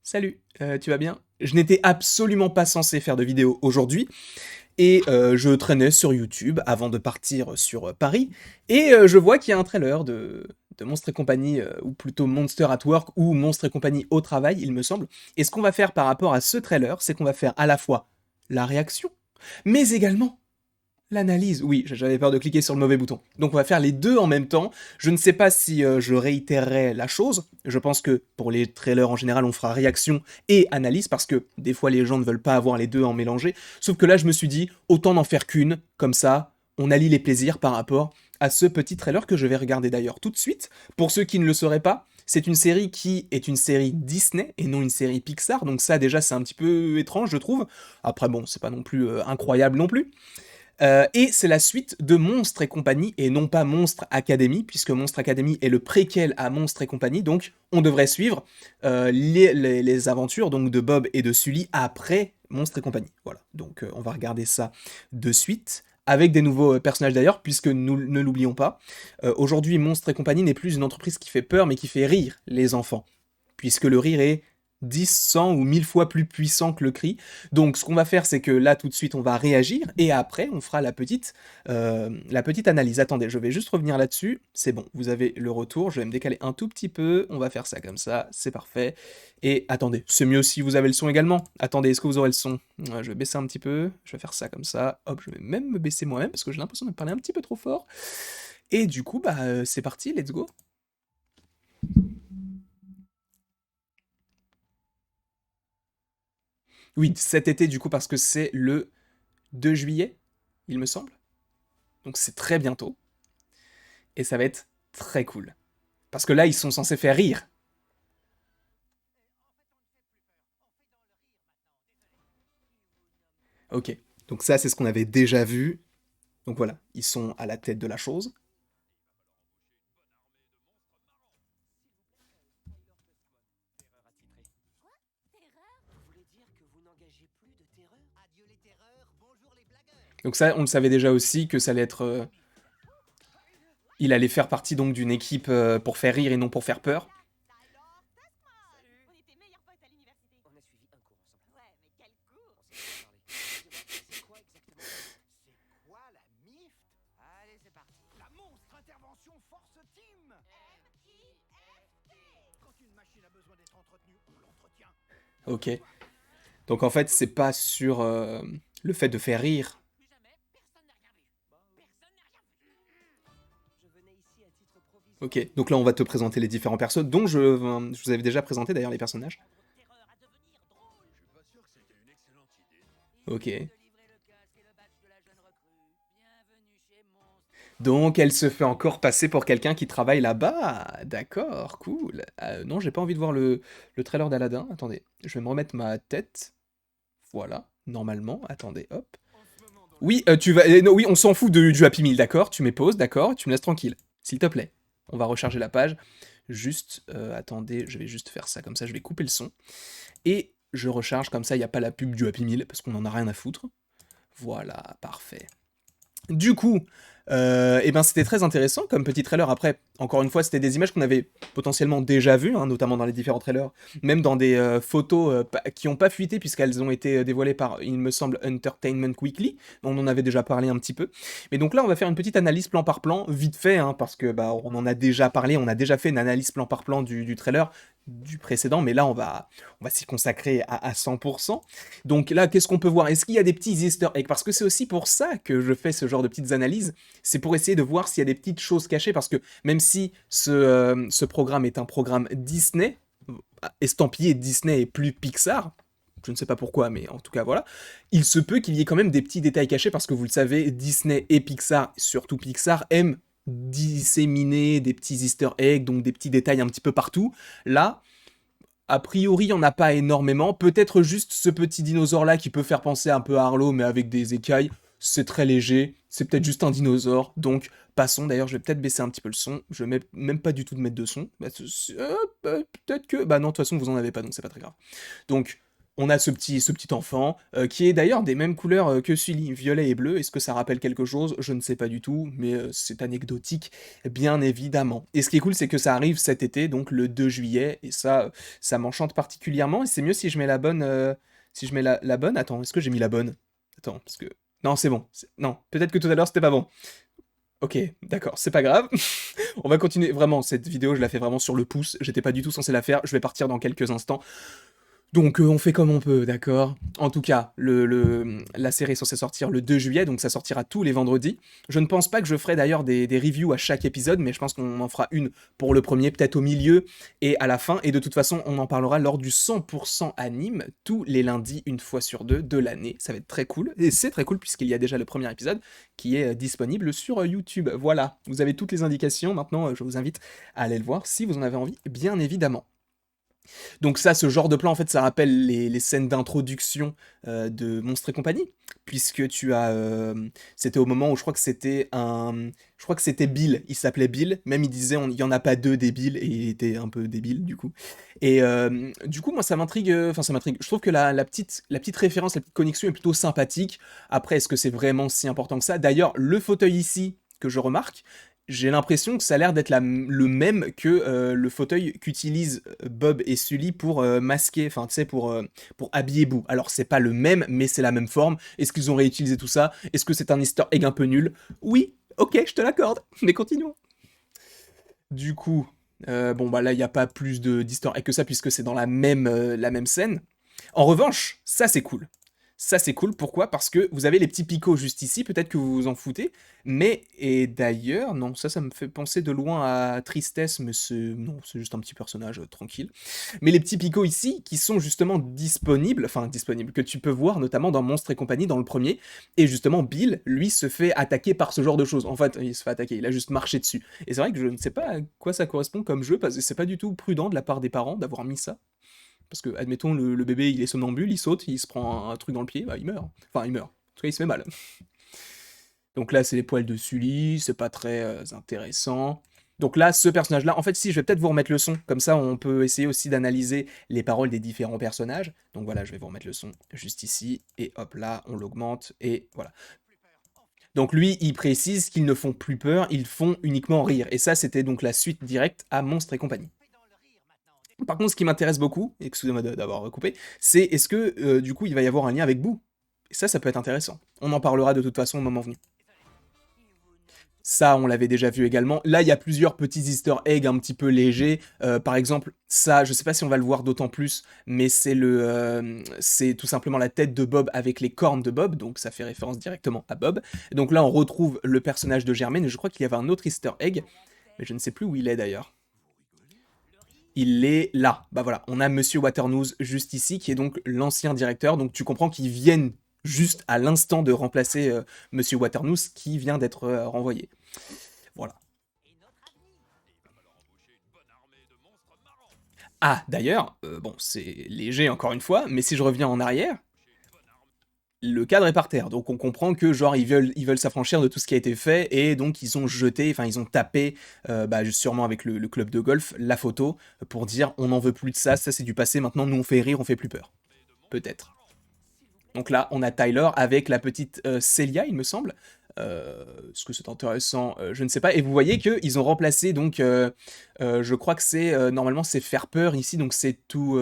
Salut, tu vas bien? Je n'étais absolument pas censé faire de vidéo aujourd'hui et je traînais sur YouTube avant de partir sur, Paris et je vois qu'il y a un trailer de Monstres et compagnie, ou plutôt Monster at Work ou Monstres et compagnie au travail, il me semble. Et ce qu'on va faire par rapport à ce trailer, c'est qu'on va faire à la fois la réaction, mais également l'analyse, oui, j'avais peur de cliquer sur le mauvais bouton. Donc on va faire les deux en même temps. Je ne sais pas si je réitérerai la chose. Je pense que pour les trailers en général, on fera réaction et analyse parce que des fois les gens ne veulent pas avoir les deux en mélangé. Sauf que là, je me suis dit, autant n'en faire qu'une, comme ça, on allie les plaisirs par rapport à ce petit trailer que je vais regarder d'ailleurs tout de suite. Pour ceux qui ne le sauraient pas, c'est une série qui est une série Disney et non une série Pixar, donc ça déjà c'est un petit peu étrange je trouve. Après bon, c'est pas non plus incroyable non plus. Et c'est la suite de Monstres et compagnie, et non pas Monstres Academy, puisque Monstres Academy est le préquel à Monstres et compagnie, donc on devrait suivre les aventures donc, de Bob et de Sully après Monstres et compagnie. Voilà, donc on va regarder ça de suite, avec des nouveaux personnages d'ailleurs, puisque nous ne l'oublions pas, aujourd'hui Monstres et compagnie n'est plus une entreprise qui fait peur, mais qui fait rire les enfants, puisque le rire est 10, 100 ou 1000 fois plus puissant que le cri. Donc ce qu'on va faire, c'est que là, tout de suite, on va réagir, et après, on fera la petite analyse. Attendez, je vais juste revenir là-dessus. C'est bon, vous avez le retour. Je vais me décaler un tout petit peu. On va faire ça comme ça, c'est parfait. Et attendez, c'est mieux si vous avez le son également. Attendez, est-ce que vous aurez le son? Ouais, je vais baisser un petit peu. Je vais faire ça comme ça. Hop, je vais même me baisser moi-même, parce que j'ai l'impression de parler un petit peu trop fort. Et du coup, bah, c'est parti, let's go. Oui, cet été, du coup, parce que c'est le 2 juillet, il me semble. Donc c'est très bientôt. Et ça va être très cool. Parce que là, ils sont censés faire rire. Ok. Donc ça, c'est ce qu'on avait déjà vu. Donc voilà, ils sont à la tête de la chose. Donc ça, on le savait déjà aussi que ça allait être... il allait faire partie donc d'une équipe pour faire rire et non pour faire peur. Ok. Donc en fait, c'est pas sur le fait de faire rire. Ok. Donc là, on va te présenter les différents persos, dont je vous avais déjà présenté d'ailleurs les personnages. Ok. Donc elle se fait encore passer pour quelqu'un qui travaille là-bas. D'accord, cool. Non, j'ai pas envie de voir le trailer d'Aladin. Attendez, je vais me remettre ma tête. Voilà, normalement. Attendez, hop. Oui, tu vas. Non, oui, on s'en fout du Happy Meal, d'accord? Tu mets pause, d'accord? Tu me laisses tranquille, s'il te plaît. On va recharger la page. Juste, attendez, je vais juste faire ça comme ça. Je vais couper le son. Et je recharge comme ça, il n'y a pas la pub du Happy Meal, parce qu'on en a rien à foutre. Voilà, parfait. Du coup, eh ben c'était très intéressant comme petit trailer. Après, encore une fois, c'était des images qu'on avait potentiellement déjà vues, hein, notamment dans les différents trailers, même dans des photos qui n'ont pas fuité puisqu'elles ont été dévoilées par, il me semble, Entertainment Weekly. On en avait déjà parlé un petit peu. Mais donc là, on va faire une petite analyse plan par plan, vite fait, hein, parce que bah, on en a déjà parlé, on a déjà fait une analyse plan par plan du trailer du précédent, mais là, on va s'y consacrer à 100%. Donc là, qu'est-ce qu'on peut voir? Est-ce qu'il y a des petits easter eggs? Parce que c'est aussi pour ça que je fais ce genre de petites analyses, c'est pour essayer de voir s'il y a des petites choses cachées, parce que même si ce programme est un programme Disney, estampillé Disney et plus Pixar, je ne sais pas pourquoi, mais en tout cas voilà, il se peut qu'il y ait quand même des petits détails cachés, parce que vous le savez, Disney et Pixar, surtout Pixar, aiment disséminer des petits easter eggs, donc des petits détails un petit peu partout. Là, a priori, il n'y en a pas énormément. Peut-être juste ce petit dinosaure-là qui peut faire penser un peu à Arlo, mais avec des écailles. C'est très léger. C'est peut-être juste un dinosaure. Donc, passons. D'ailleurs, je vais peut-être baisser un petit peu le son. Je vais même pas du tout de mettre de son. Bah, peut-être que... Bah non, de toute façon, vous en avez pas, donc c'est pas très grave. Donc, On a ce petit enfant, qui est d'ailleurs des mêmes couleurs, que Sully, violet et bleu. Est-ce que ça rappelle quelque chose? Je ne sais pas du tout, mais c'est anecdotique, bien évidemment. Et ce qui est cool, c'est que ça arrive cet été, donc le 2 juillet, et ça m'enchante particulièrement, et c'est mieux si je mets la bonne, si je mets la bonne? Attends, est-ce que j'ai mis la bonne? Attends, parce que non, c'est bon, non, peut-être que tout à l'heure, c'était pas bon. OK, d'accord, c'est pas grave. On va continuer. Vraiment, cette vidéo, je la fais vraiment sur le pouce, j'étais pas du tout censé la faire, je vais partir dans quelques instants. Donc on fait comme on peut, d'accord? En tout cas, la série est censée sortir le 2 juillet, donc ça sortira tous les vendredis. Je ne pense pas que je ferai d'ailleurs des reviews à chaque épisode, mais je pense qu'on en fera une pour le premier, peut-être au milieu et à la fin. Et de toute façon, on en parlera lors du 100% anime, tous les lundis, une fois sur deux de l'année. Ça va être très cool. Et c'est très cool puisqu'il y a déjà le premier épisode qui est disponible sur YouTube. Voilà, vous avez toutes les indications. Maintenant, je vous invite à aller le voir si vous en avez envie, bien évidemment. Donc ça, ce genre de plan, en fait, ça rappelle les scènes d'introduction de Monstres et compagnie, puisque tu as, c'était au moment où je crois que c'était Bill. Il s'appelait Bill. Même il disait, il y en a pas deux des Bill, et il était un peu débile du coup. Et du coup, moi, ça m'intrigue. Enfin, ça m'intrigue. Je trouve que la petite référence, la petite connexion est plutôt sympathique. Après, est-ce que c'est vraiment si important que ça? D'ailleurs, le fauteuil ici que je remarque, j'ai l'impression que ça a l'air d'être le même que le fauteuil qu'utilisent Bob et Sully pour masquer, enfin tu sais, pour habiller Boo. Alors c'est pas le même, mais c'est la même forme. Est-ce qu'ils ont réutilisé tout ça? Est-ce que c'est un easter egg un peu nul? Oui, ok, je te l'accorde, mais continuons. Du coup, bon bah là il n'y a pas plus d'easter egg que ça puisque c'est dans la même scène. En revanche, ça c'est cool. Ça c'est cool, pourquoi? Parce que vous avez les petits picots juste ici, peut-être que vous vous en foutez, mais, et d'ailleurs, non, ça me fait penser de loin à Tristesse, mais non, c'est juste un petit personnage tranquille. Mais les petits picots ici, qui sont justement disponibles, que tu peux voir notamment dans Monstres et compagnie, dans le premier, et justement Bill, lui, se fait attaquer par ce genre de choses. En fait, il se fait attaquer, il a juste marché dessus. Et c'est vrai que je ne sais pas à quoi ça correspond comme jeu, parce que c'est pas du tout prudent de la part des parents d'avoir mis ça. Parce que, admettons, le bébé, il est somnambule, il saute, il se prend un truc dans le pied, bah il meurt. Enfin, il meurt. En tout cas, il se fait mal. Donc là, c'est les poils de Sully, c'est pas très intéressant. Donc là, ce personnage-là, en fait, si, je vais peut-être vous remettre le son, comme ça on peut essayer aussi d'analyser les paroles des différents personnages. Donc voilà, je vais vous remettre le son juste ici, et hop là, on l'augmente, et voilà. Donc lui, il précise qu'ils ne font plus peur, ils font uniquement rire. Et ça, c'était donc la suite directe à Monstres et compagnie. Par contre, ce qui m'intéresse beaucoup, excusez-moi d'avoir recoupé, c'est est-ce que du coup il va y avoir un lien avec Boo? Et ça peut être intéressant. On en parlera de toute façon au moment venu. Ça, on l'avait déjà vu également. Là, il y a plusieurs petits easter eggs un petit peu légers. Par exemple, ça, je sais pas si on va le voir d'autant plus, mais c'est tout simplement la tête de Bob avec les cornes de Bob, donc ça fait référence directement à Bob. Donc là, on retrouve le personnage de Germaine, et je crois qu'il y avait un autre easter egg, mais je ne sais plus où il est d'ailleurs. Il est là. Bah voilà, on a Monsieur Waternoose juste ici, qui est donc l'ancien directeur. Donc tu comprends qu'ils viennent juste à l'instant de remplacer Monsieur Waternoose, qui vient d'être renvoyé. Voilà. Ah, d'ailleurs, bon, c'est léger encore une fois, mais si je reviens en arrière, le cadre est par terre. Donc on comprend que genre ils veulent s'affranchir de tout ce qui a été fait, et donc ils ont jeté, enfin ils ont tapé, sûrement avec le club de golf, la photo pour dire on n'en veut plus de ça, ça c'est du passé, maintenant nous on fait rire, on fait plus peur. Peut-être. Donc là on a Tyler avec la petite Celia, il me semble. Est-ce que c'est intéressant? Je ne sais pas. Et vous voyez qu'ils ont remplacé, donc, je crois que c'est, normalement, c'est faire peur ici, donc c'est tout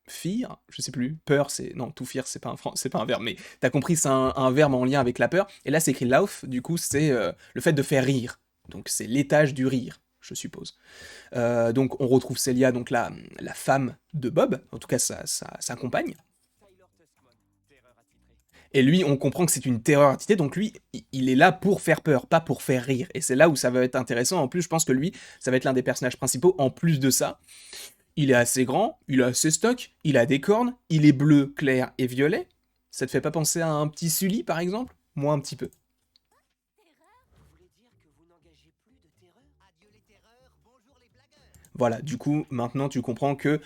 fear, je sais plus. Peur, c'est. Non, tout fear, c'est pas un verbe, mais t'as compris, c'est un verbe en lien avec la peur. Et là, c'est écrit laugh, du coup, c'est le fait de faire rire. Donc c'est l'étage du rire, je suppose. Donc on retrouve Celia, donc la femme de Bob, en tout cas sa compagne. Et lui, on comprend que c'est une terreur attitrée, donc lui, il est là pour faire peur, pas pour faire rire. Et c'est là où ça va être intéressant. En plus, je pense que lui, ça va être l'un des personnages principaux. En plus de ça, il est assez grand, il est assez stock, il a des cornes, il est bleu, clair et violet. Ça te fait pas penser à un petit Sully, par exemple? Moi, un petit peu. Voilà, du coup, maintenant, tu comprends que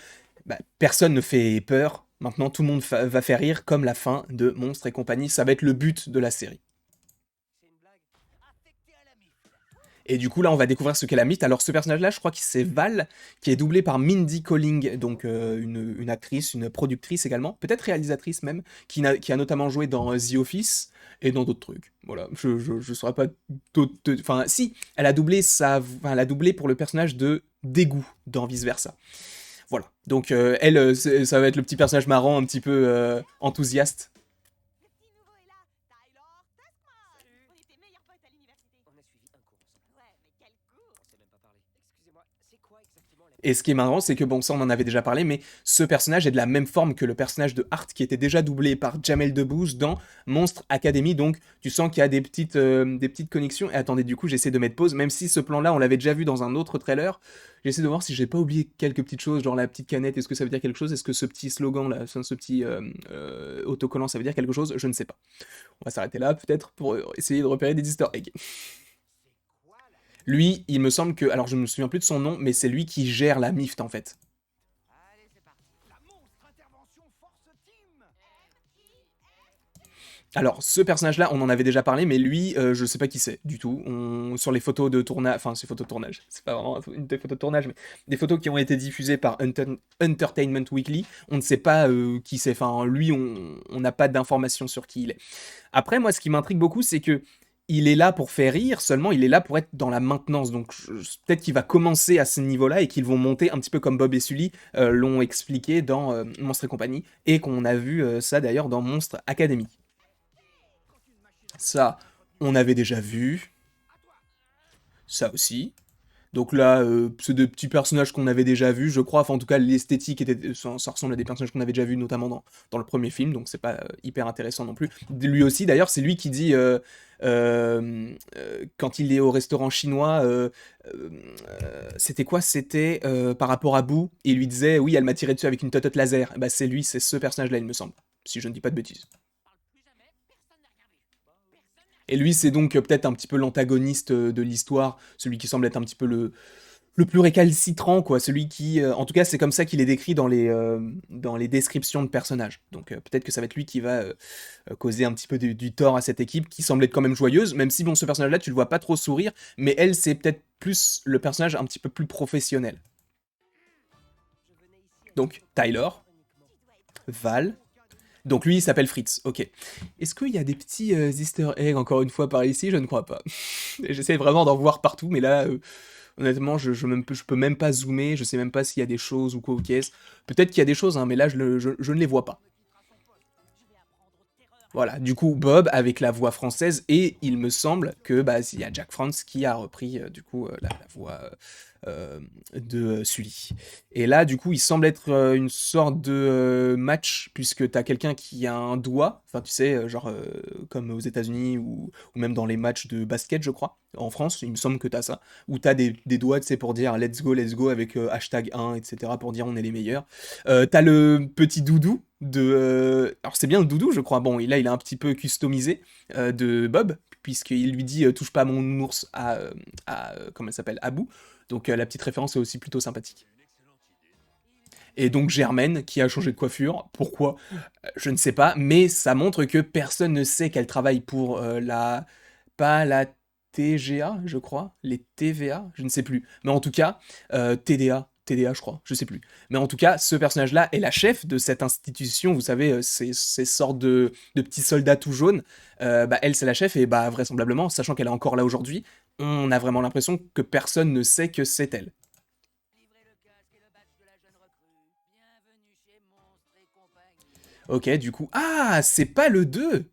personne ne fait peur. Maintenant, tout le monde va faire rire, comme la fin de Monstres et compagnie. Ça va être le but de la série. Et du coup, là, on va découvrir ce qu'est la mythe. Alors, ce personnage-là, je crois que c'est Val, qui est doublé par Mindy Kaling, donc une actrice, une productrice également, peut-être réalisatrice même, qui a notamment joué dans The Office et dans d'autres trucs. Voilà, je saurais pas d'autres... Enfin, si, elle a doublé pour le personnage de Dégoût dans Vice Versa. Voilà, donc elle, ça va être le petit personnage marrant, un petit peu enthousiaste. Et ce qui est marrant, c'est que bon, ça on en avait déjà parlé, mais ce personnage est de la même forme que le personnage de Hart qui était déjà doublé par Jamel Debbouze dans Monstre Academy, donc tu sens qu'il y a des petites connexions. Et attendez, du coup, j'essaie de mettre pause, même si ce plan-là, on l'avait déjà vu dans un autre trailer. J'essaie de voir si j'ai pas oublié quelques petites choses, genre la petite canette, est-ce que ça veut dire quelque chose? Est-ce que ce petit slogan là, ce petit autocollant, ça veut dire quelque chose? Je ne sais pas. On va s'arrêter là, peut-être, pour essayer de repérer des easter eggs. Lui, il me semble que... Alors, je me souviens plus de son nom, mais c'est lui qui gère la MIFT, en fait. Alors, ce personnage-là, on en avait déjà parlé, mais lui, je sais pas qui c'est, du tout. Sur les photos de tournage... Enfin, ces photos de tournage, c'est pas vraiment une des photos de tournage, mais des photos qui ont été diffusées par Entertainment Weekly, on ne sait pas qui c'est. Enfin, lui, on n'a pas d'informations sur qui il est. Après, moi, ce qui m'intrigue beaucoup, c'est que il est là pour faire rire, seulement il est là pour être dans la maintenance. Donc peut-être qu'il va commencer à ce niveau-là et qu'ils vont monter un petit peu comme Bob et Sully l'ont expliqué dans Monstre et compagnie, et qu'on a vu ça d'ailleurs dans Monstre Academy. Ça, on avait déjà vu. Ça aussi. Donc là, c'est des petits personnages qu'on avait déjà vus, je crois. Enfin, en tout cas, l'esthétique était, ça ressemble à des personnages qu'on avait déjà vus, notamment dans le premier film, donc c'est pas hyper intéressant non plus. Lui aussi, d'ailleurs, c'est lui qui dit, quand il est au restaurant chinois, c'était quoi? C'était par rapport à Boo, et il lui disait, oui, elle m'a tiré dessus avec une totote laser. Bah, c'est lui, c'est ce personnage-là, il me semble, si je ne dis pas de bêtises. Et lui, c'est donc peut-être un petit peu l'antagoniste de l'histoire, celui qui semble être un petit peu le plus récalcitrant, quoi. Celui qui, en tout cas, c'est comme ça qu'il est décrit dans les descriptions de personnages. Donc peut-être que ça va être lui qui va causer un petit peu du tort à cette équipe, qui semble être quand même joyeuse, même si, bon, ce personnage-là, tu le vois pas trop sourire, mais elle, c'est peut-être plus le personnage un petit peu plus professionnel. Donc, Tyler, Val, donc lui, il s'appelle Fritz, ok. Est-ce qu'il y a des petits easter eggs encore une fois par ici? Je ne crois pas. J'essaie vraiment d'en voir partout, mais là, honnêtement, je peux même pas zoomer, je sais même pas s'il y a des choses ou quoi ou qu'est-ce. Peut-être qu'il y a des choses, hein, mais là, je ne les vois pas. Voilà, du coup, Bob avec la voix française, et il me semble que bah, il y a Jack France qui a repris du coup la voix de Sully. Et là, du coup, il semble être une sorte de match, puisque t'as quelqu'un qui a un doigt, enfin tu sais, genre comme aux États-Unis ou même dans les matchs de basket, je crois. En France, il me semble que t'as ça, où t'as des doigts, tu sais, pour dire let's go avec hashtag 1, etc., pour dire on est les meilleurs. T'as le petit doudou de. Alors c'est bien le doudou, je crois. Bon, là, il a un petit peu customisé de Bob, puisqu'il lui dit touche pas à mon ours comment elle s'appelle, Abou. Donc la petite référence est aussi plutôt sympathique. Et donc Germaine, qui a changé de coiffure, pourquoi? Je ne sais pas, mais ça montre que personne ne sait qu'elle travaille pour pas la TGA, je crois, les TVA, je ne sais plus. Mais en tout cas, TDA, je crois, je sais plus. Mais en tout cas, ce personnage-là est la chef de cette institution, vous savez, ces sortes de petits soldats tout jaunes. Bah, elle, c'est la chef, et bah, vraisemblablement, sachant qu'elle est encore là aujourd'hui, on a vraiment l'impression que personne ne sait que c'est elle. Ok, du coup... Ah, c'est pas le 2.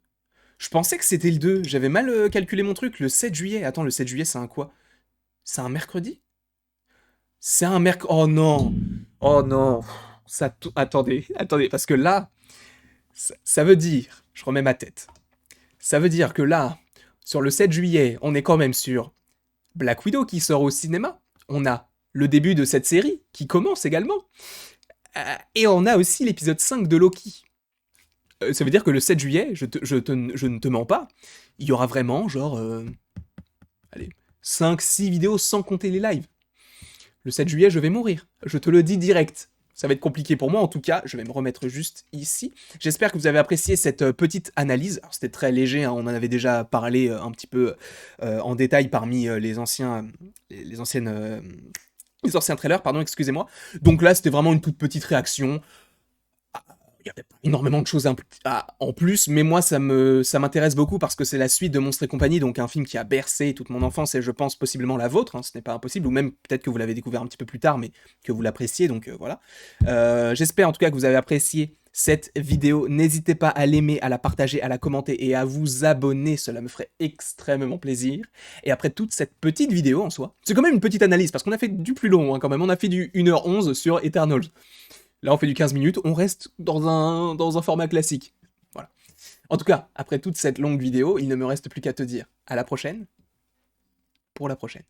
Je pensais que c'était le 2. J'avais mal calculé mon truc. Le 7 juillet. Attends, le 7 juillet, c'est un quoi? C'est un mercredi? C'est un mercredi... Oh non. Oh non. Attendez, parce que là, ça veut dire... Je remets ma tête. Ça veut dire que là, sur le 7 juillet, on est quand même sur Black Widow qui sort au cinéma. On a le début de cette série qui commence également. Et on a aussi l'épisode 5 de Loki. Ça veut dire que le 7 juillet, je ne te mens pas, il y aura vraiment genre, allez, 5-6 vidéos sans compter les lives. Le 7 juillet, je vais mourir. Je te le dis direct. ça va être compliqué pour moi. En tout cas, je vais me remettre juste ici. J'espère que vous avez apprécié cette petite analyse. Alors, c'était très léger, hein, on en avait déjà parlé un petit peu en détail parmi les anciens, les anciens trailers, pardon, excusez-moi. Donc là, c'était vraiment une toute petite réaction. Il y avait pas énormément de choses en plus, mais moi ça m'intéresse beaucoup parce que c'est la suite de Monstres et compagnie, donc un film qui a bercé toute mon enfance et je pense possiblement la vôtre, hein, ce n'est pas impossible, ou même peut-être que vous l'avez découvert un petit peu plus tard, mais que vous l'appréciez, donc voilà. J'espère en tout cas que vous avez apprécié cette vidéo. N'hésitez pas à l'aimer, à la partager, à la commenter et à vous abonner, cela me ferait extrêmement plaisir. Et après toute cette petite vidéo en soi, c'est quand même une petite analyse parce qu'on a fait du plus long hein, quand même, on a fait du 1h11 sur Eternals. Là, on fait du 15 minutes, on reste dans un format classique. Voilà. En tout cas, après toute cette longue vidéo, il ne me reste plus qu'à te dire à la prochaine, pour la prochaine.